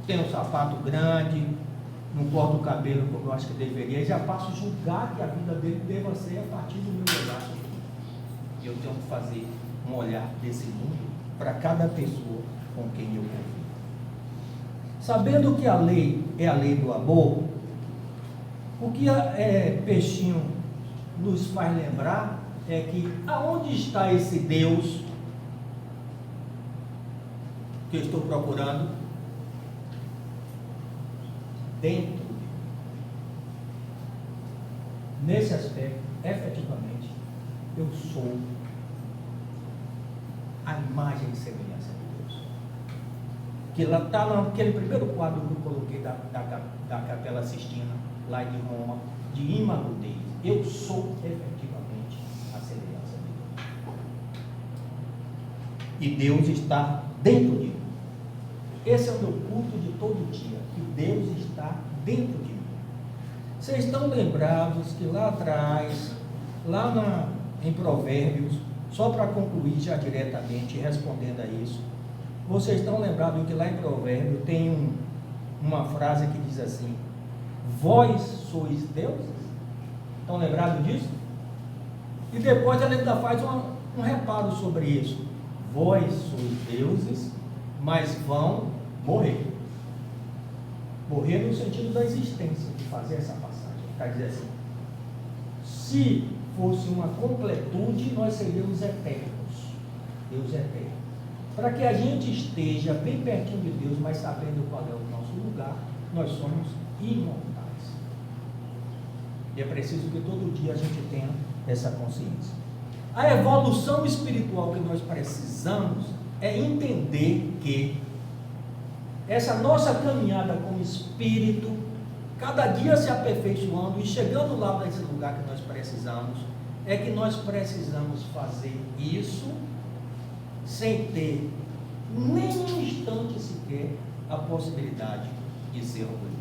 tem um sapato grande, não corta o cabelo como eu acho que deveria, e já passo a julgar que a vida dele deva ser a partir do meu olhar. E eu tenho que fazer um olhar desse mundo para cada pessoa com quem eu convivo. Sabendo que a lei é a lei do amor, o que Peixinho nos faz lembrar é que aonde está esse Deus que eu estou procurando? Dentro de mim. Nesse aspecto, efetivamente, eu sou a imagem e semelhança de Deus. Que lá está naquele primeiro quadro que eu coloquei da Capela Sistina, lá de Roma, de Imago Dei. Eu sou efetivamente a semelhança de Deus. E Deus está dentro de mim. Esse é o meu culto de todo dia, que Deus está dentro de mim. Vocês estão lembrados que lá atrás, em Provérbios, só para concluir já diretamente, respondendo a isso, vocês estão lembrados que lá em Provérbios tem uma frase que diz assim: vós sois deuses? Estão lembrados disso? E depois ela ainda faz um reparo sobre isso: vós sois deuses, mas vão morrer. Morrer no sentido da existência, de fazer essa passagem. Está dizendo assim: se fosse uma completude, nós seríamos eternos. Deus é eterno. Para que a gente esteja bem pertinho de Deus, mas sabendo qual é o nosso lugar, nós somos imortais. E é preciso que todo dia a gente tenha essa consciência. A evolução espiritual que nós precisamos é entender que essa nossa caminhada como espírito, cada dia se aperfeiçoando e chegando lá nesse lugar que nós precisamos, é que nós precisamos fazer isso sem ter nem um instante sequer a possibilidade de ser orgulhoso.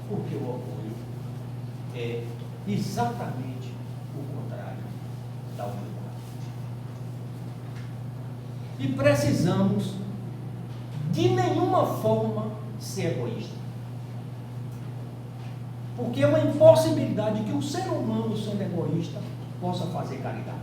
Porque o orgulho é exatamente o contrário da humildade. E precisamos de nenhuma forma ser egoísta. Porque é uma impossibilidade que o ser humano, sendo egoísta, possa fazer caridade.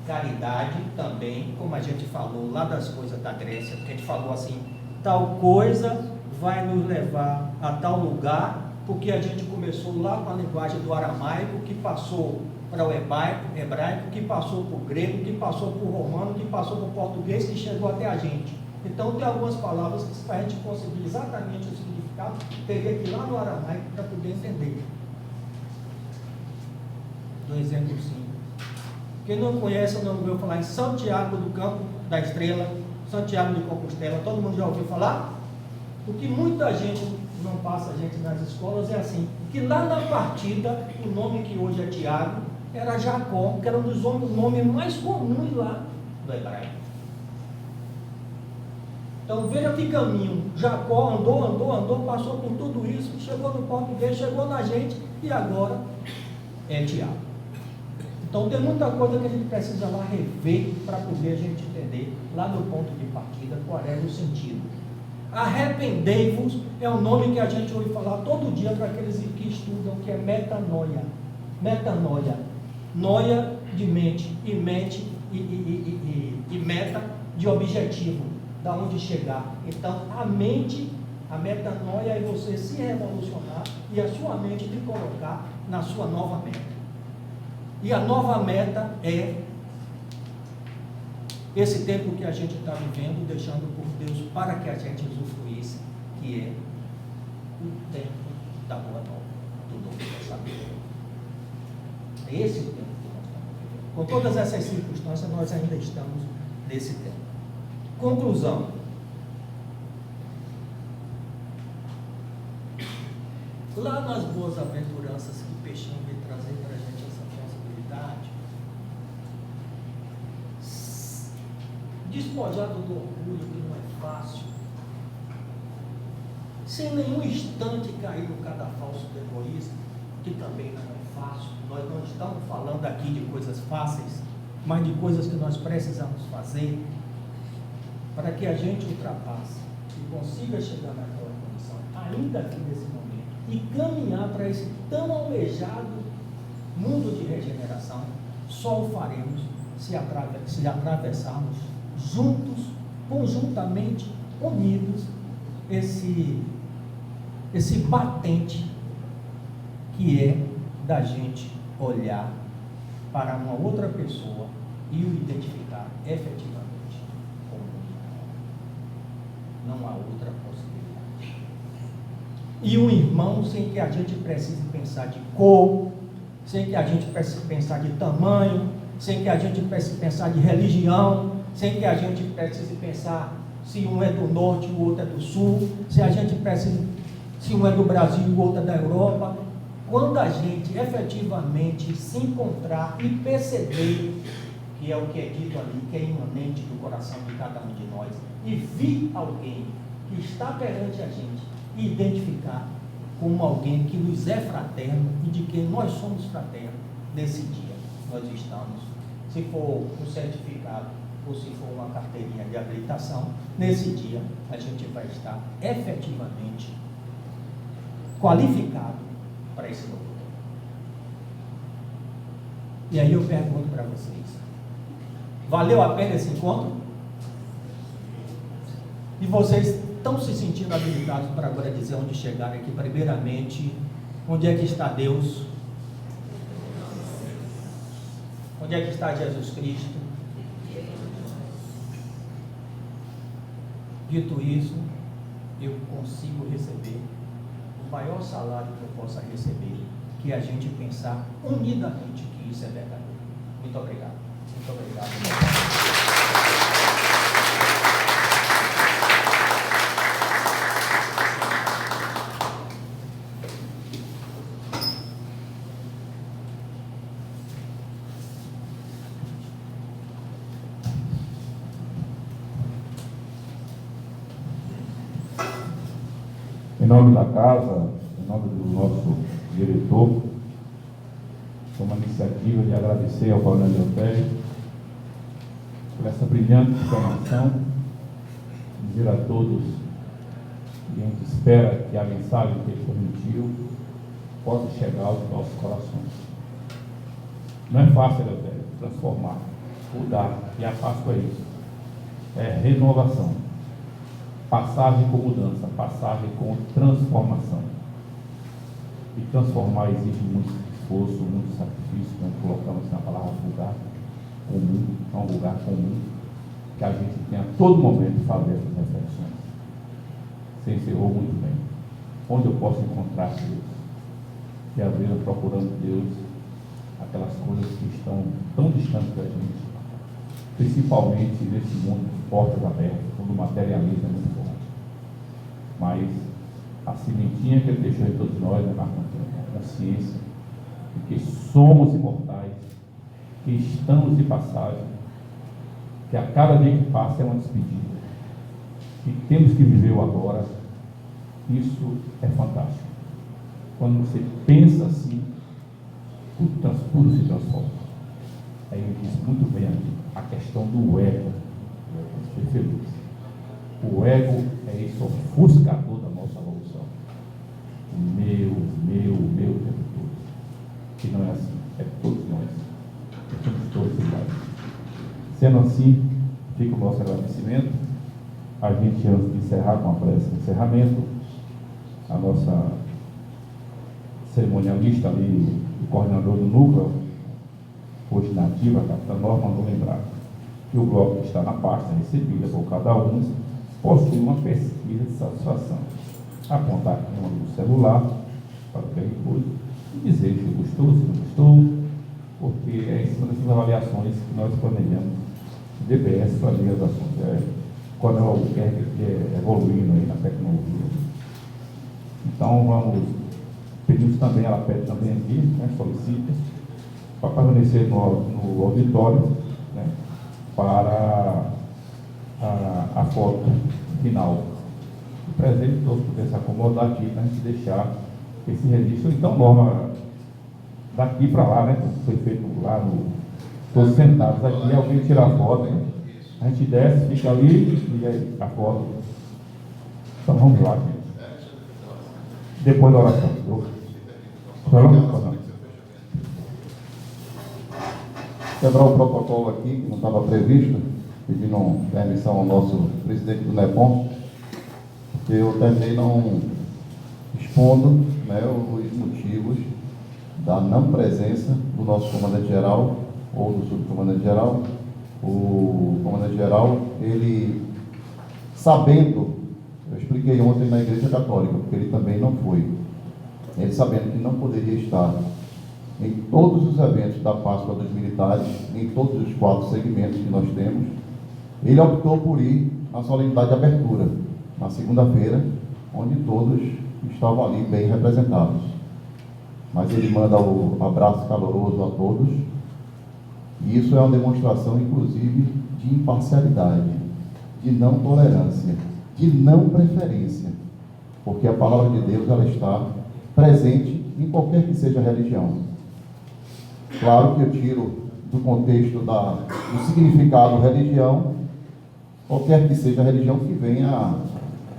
Caridade também, como a gente falou lá das coisas da Grécia, que a gente falou assim: tal coisa vai nos levar a tal lugar, porque a gente começou lá com a linguagem do aramaico, que passou para o hebraico, que passou para o grego, que passou para o romano, que passou para o português, que chegou até a gente. Então tem algumas palavras que, para a gente conseguir exatamente o significado, teria que ir lá no aramaico para poder entender. Um exemplo simples. Quem não conhece, eu não ouviu falar em Santiago do Campo da Estrela, Santiago de Compostela, todo mundo já ouviu falar? O que muita gente não passa a gente nas escolas é assim, que lá na partida, o nome que hoje é Tiago, era Jacó, que era um dos nomes mais comuns lá do hebraico. Então veja que caminho, Jacó andou, passou por tudo isso, chegou no português, chegou na gente, e agora é Tiago. Então tem muita coisa que a gente precisa lá rever, para poder a gente entender, lá no ponto de partida, qual é o sentido. Arrependei-vos é o nome que a gente ouve falar todo dia para aqueles que estudam, que é metanoia. Metanoia. Noia de mente, e mente e meta de objetivo, da onde chegar. Então a mente, a metanoia é você se revolucionar e a sua mente te colocar na sua nova meta. E a nova meta é esse tempo que a gente está vivendo, deixando por Deus para que a gente usufruísse, que é o tempo da boa nova, do novo testamento. É esse o tempo que nós estamos vivendo. Com todas essas circunstâncias, nós ainda estamos nesse tempo. Conclusão. Lá nas boas aventuranças que Peixinho veio trazer para a gente essa possibilidade, despojado do orgulho, que não é fácil, sem nenhum instante cair no cadafalso do egoísmo, que também não é fácil. Nós não estamos falando aqui de coisas fáceis, mas de coisas que nós precisamos fazer para que a gente ultrapasse e consiga chegar naquela condição, ainda aqui nesse momento, e caminhar para esse tão almejado mundo de regeneração. Só o faremos se atravessarmos juntos, conjuntamente, unidos, esse batente que é da gente olhar para uma outra pessoa e o identificar efetivamente como um irmão. Não há outra possibilidade. E um irmão sem que a gente precise pensar de cor, sem que a gente precise pensar de tamanho, sem que a gente precise pensar de religião, sem que a gente precise pensar se um é do norte e o outro é do sul, se um é do Brasil e o outro é da Europa. Quando a gente efetivamente se encontrar e perceber, que é o que é dito ali, que é imanente do coração de cada um de nós, e vir alguém que está perante a gente e identificar como alguém que nos é fraterno e de quem nós somos fraternos, nesse dia nós estamos, se for um certificado ou se for uma carteirinha de habilitação, nesse dia a gente vai estar efetivamente qualificado para esse novo tempo. E aí eu pergunto para vocês, valeu a pena esse encontro? E vocês estão se sentindo habilitados para agora dizer onde chegaram aqui? Primeiramente, onde é que está Deus? Onde é que está Jesus Cristo? Dito isso, eu consigo receber o maior salário que eu possa receber, que é a gente pensar unidamente que isso é verdadeiro. Muito obrigado. Muito obrigado. Em nome da casa, em nome do nosso diretor, tomo a iniciativa de agradecer ao Coronel Leotério por essa brilhante informação, dizer a todos que a gente espera que a mensagem que ele transmitiu possa chegar aos nossos corações. Não é fácil, Leotério, transformar, mudar, e a Páscoa é isso, é renovação. Passagem com mudança, passagem com transformação. E transformar exige muito esforço, muito sacrifício, como colocamos na palavra lugar comum, é um lugar comum, que a gente tem a todo momento fazer essas reflexões. Você encerrou muito bem. Onde eu posso encontrar Deus? E às vezes procurando Deus, aquelas coisas que estão tão distantes da gente, principalmente nesse mundo de portas abertas, quando o materialismo é muito forte. Mas a sementinha que ele deixou em todos nós é a consciência de que somos imortais, que estamos de passagem, que a cada dia que passa é uma despedida, que temos que viver o agora. Isso é fantástico. Quando você pensa assim, tudo se transforma. Aí ele diz muito bem aqui, a questão do ego. Ser feliz. O ego é esse ofuscador da nossa evolução. O meu o tempo todo. Que não é assim, é todos nós. Somos todos iguais. Sendo assim, fica o nosso agradecimento. A gente, antes de encerrar com a prece de encerramento, a nossa cerimonialista ali, o coordenador do núcleo, hoje nativa, a capitã Norma, mandou lembrar que o bloco que está na pasta recebida por cada um possui uma pesquisa de satisfação. Apontar aqui o número do celular para o QR Code e dizer se gostou, se não gostou, porque é em cima dessas avaliações que nós planejamos o DPS para as ações. Quando o QR evoluindo aí na tecnologia. Então, pedimos também, ela pede também aqui, né, solicita, para permanecer no auditório, né, para a foto final. O presente todos pudessem acomodar aqui para a gente deixar esse registro. Então, norma daqui para lá, né, como foi feito lá, todos sentados aqui, alguém tira a foto, né, a gente desce, fica ali e aí a foto. Então, vamos lá, gente. Depois da oração. Quebrar o protocolo aqui, que não estava previsto, pedindo permissão ao nosso presidente do NEPOM, porque eu terminei não expondo, né, os motivos da não presença do nosso comandante-geral ou do subcomandante-geral. O comandante-geral, ele, sabendo, eu expliquei ontem na Igreja Católica, porque ele também não foi, ele sabendo que não poderia estar em todos os eventos da Páscoa dos Militares, em todos os 4 segmentos que nós temos, ele optou por ir na solenidade de abertura, na segunda-feira, onde todos estavam ali bem representados. Mas ele manda o abraço caloroso a todos, e isso é uma demonstração, inclusive, de imparcialidade, de não tolerância, de não preferência, porque a palavra de Deus, ela está presente em qualquer que seja a religião. Claro que eu tiro do contexto do significado religião, qualquer que seja a religião que venha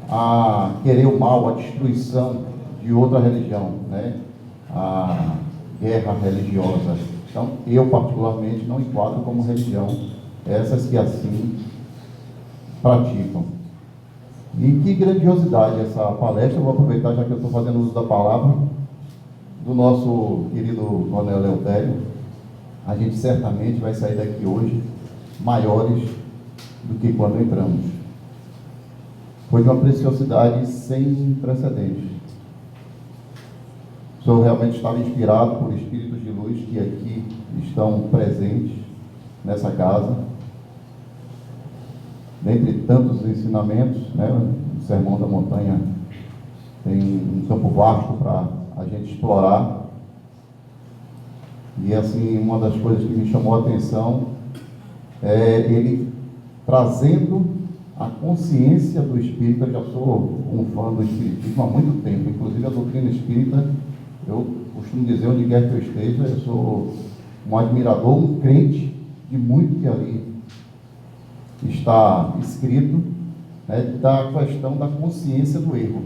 a querer o mal, a destruição de outra religião, né? A guerra religiosa. Então, eu particularmente não enquadro como religião essas que assim praticam. E que grandiosidade essa palestra. Eu vou aproveitar, já que eu estou fazendo uso da palavra, do nosso querido Coronel Eleutério. A gente certamente vai sair daqui hoje maiores do que quando entramos. Foi de uma preciosidade sem precedentes. O senhor realmente estava inspirado por espíritos de luz que aqui estão presentes nessa casa. Dentre tantos ensinamentos, né, o Sermão da Montanha tem um campo vasto para a gente explorar. E assim, uma das coisas que me chamou a atenção é ele trazendo a consciência do espírita. Eu já sou um fã do espiritismo há muito tempo, inclusive a doutrina espírita, eu costumo dizer, onde quer que eu esteja, eu sou um admirador, um crente de muito que ali está escrito, né, da questão da consciência do erro,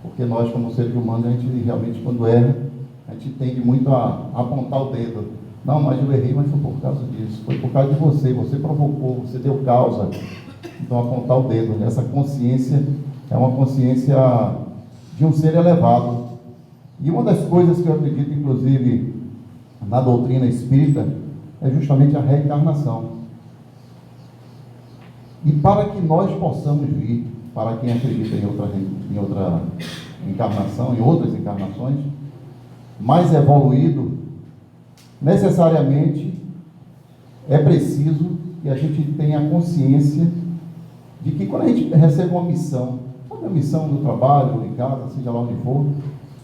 porque nós, como seres humanos, a gente realmente, quando erra, a gente tende muito a apontar o dedo. Não, mas eu errei, mas foi por causa disso, foi por causa de você, você provocou, você deu causa. Então, apontar o dedo, essa consciência é uma consciência de um ser elevado. E uma das coisas que eu acredito, inclusive, na doutrina espírita, é justamente a reencarnação. E para que nós possamos vir, para quem acredita em outra encarnação, em outras encarnações, mais evoluído, necessariamente é preciso que a gente tenha consciência de que quando a gente recebe uma missão, uma missão no trabalho, em casa, seja lá onde for,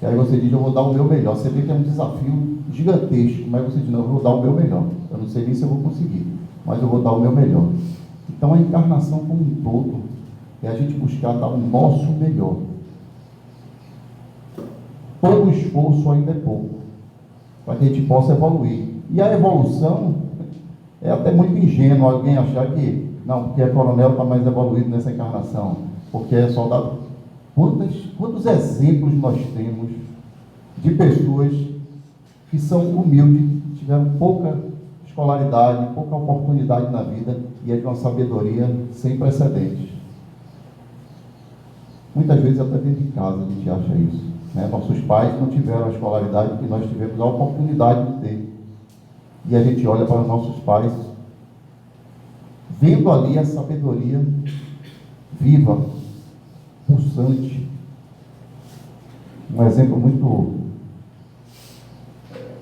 e aí você diz, eu vou dar o meu melhor. Você vê que é um desafio gigantesco, mas você diz, não, eu vou dar o meu melhor. Eu não sei nem se eu vou conseguir, mas eu vou dar o meu melhor. Então, a encarnação como um todo é a gente buscar dar o nosso melhor. Todo esforço ainda é pouco, para que a gente possa evoluir. E a evolução é até muito ingênuo alguém achar que, não, porque é coronel, está mais evoluído nessa encarnação, porque é soldado. Quantos exemplos nós temos de pessoas que são humildes, tiveram pouca escolaridade, pouca oportunidade na vida, e é de uma sabedoria sem precedentes. Muitas vezes até dentro de casa a gente acha isso, né? Nossos pais não tiveram a escolaridade que nós tivemos a oportunidade de ter. E a gente olha para os nossos pais vendo ali a sabedoria viva, pulsante. Um exemplo muito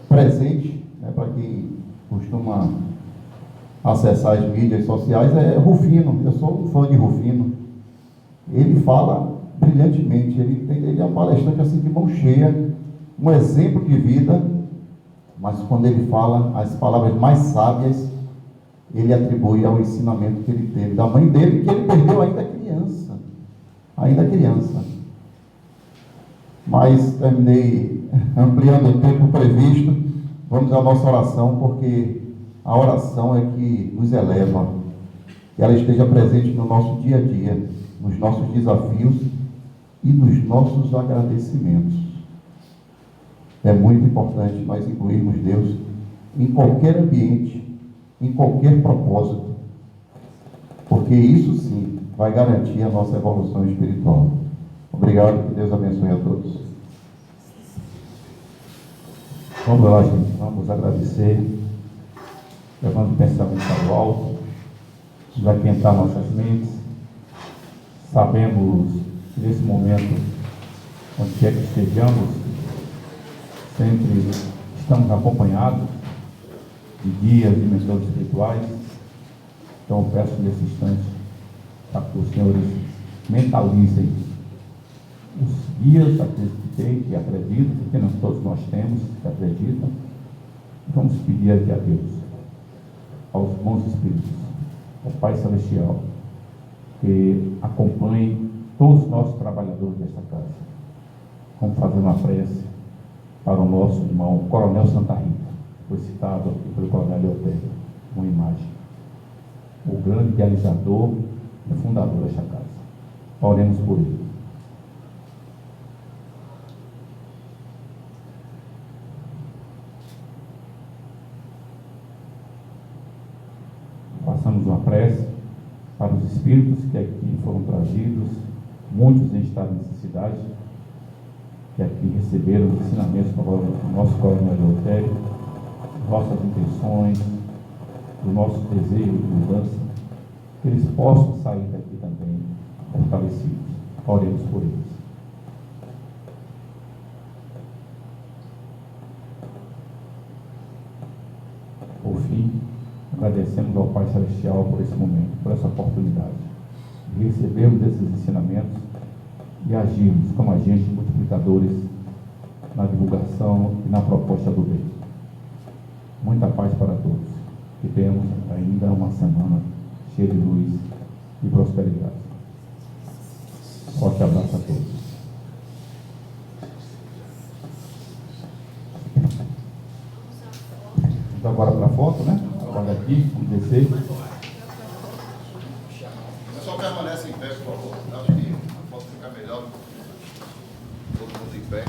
presente, né, para quem costuma acessar as mídias sociais, é Rufino. Eu sou um fã de Rufino. Ele fala brilhantemente, ele é um palestrante assim de mão cheia, um exemplo de vida, mas quando ele fala as palavras mais sábias, ele atribui ao ensinamento que ele teve da mãe dele, que ele perdeu ainda criança. Mas terminei ampliando o tempo previsto. Vamos à nossa oração, porque a oração é que nos eleva, que ela esteja presente no nosso dia a dia, nos nossos desafios e nos nossos agradecimentos. É muito importante nós incluirmos Deus em qualquer ambiente, em qualquer propósito, porque isso sim vai garantir a nossa evolução espiritual. Obrigado, que Deus abençoe a todos. Vamos lá, gente, vamos agradecer, levando o pensamento ao alto, vamos aquentar nossas mentes. Sabemos que nesse momento, onde quer que estejamos, sempre estamos acompanhados de guias e mentores espirituais. Então eu peço nesse instante para que os senhores mentalizem os guias, aqueles que têm, que acreditam, porque não todos nós temos, que acreditam. Vamos pedir aqui a Deus, aos bons espíritos, ao Pai Celestial, que acompanhe todos os nossos trabalhadores desta casa. Vamos fazer uma prece para o nosso irmão Coronel Santa Rita, foi citado aqui pelo Coronel Leotério, uma imagem. O grande idealizador e fundador desta casa. Oremos por ele. Façamos uma prece para os espíritos que aqui foram trazidos, muitos em estado de necessidade, que aqui receberam os ensinamentos do nosso Coronel Leotério, nossas intenções, do nosso desejo de mudança, que eles possam sair daqui também fortalecidos. Oremos por eles. Por fim, agradecemos ao Pai Celestial por esse momento, por essa oportunidade de recebermos esses ensinamentos e agirmos como agentes multiplicadores na divulgação e na proposta do bem. Muita paz para todos. Que tenhamos ainda uma semana cheia de luz e prosperidade. Forte abraço a todos. Vamos agora para a foto, né? Agora aqui, vamos descer. O pessoal permanece em pé, por favor. Acho que a foto fica melhor. Todo mundo em pé.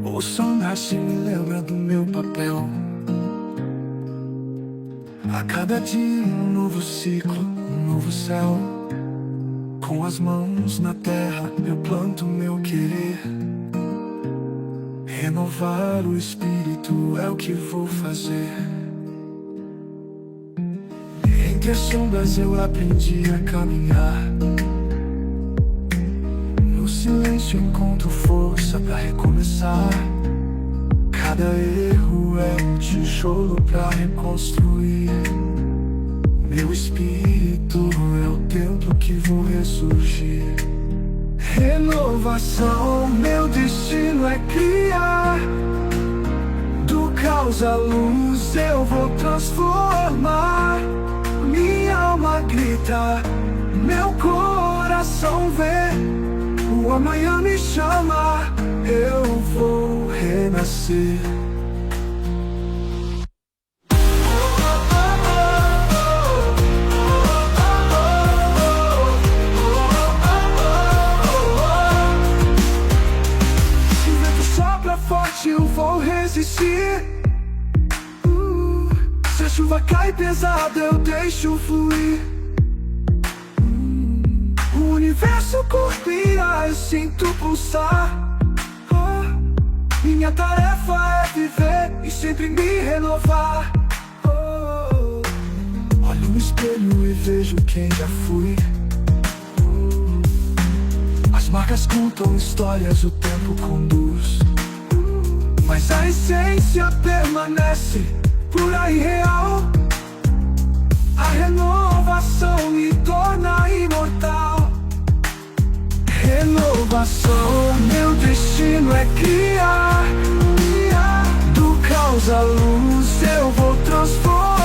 O som nasce e me lembra do meu papel. A cada dia um novo ciclo, um novo céu. Com as mãos na terra eu planto meu querer. Renovar o espírito é o que vou fazer. Entre as sombras eu aprendi a caminhar. No silêncio encontro força pra recomeçar. Cada erro é um tijolo pra reconstruir. Meu espírito é o templo que vou ressurgir. Renovação, meu destino é criar. Do caos à luz eu vou transformar. Minha alma grita, meu coração vê. O amanhã me chama, eu vou renascer. Se o vento sopra forte eu vou resistir. Se a chuva cai pesada eu deixo fluir. O universo conspira, eu sinto pulsar. Minha tarefa é viver e sempre me renovar. Olho no espelho e vejo quem já fui. As marcas contam histórias, o tempo conduz. Mas a essência permanece pura e real. A renovação me torna imortal. Renovação, meu destino é criar. Do caos à luz eu vou transformar.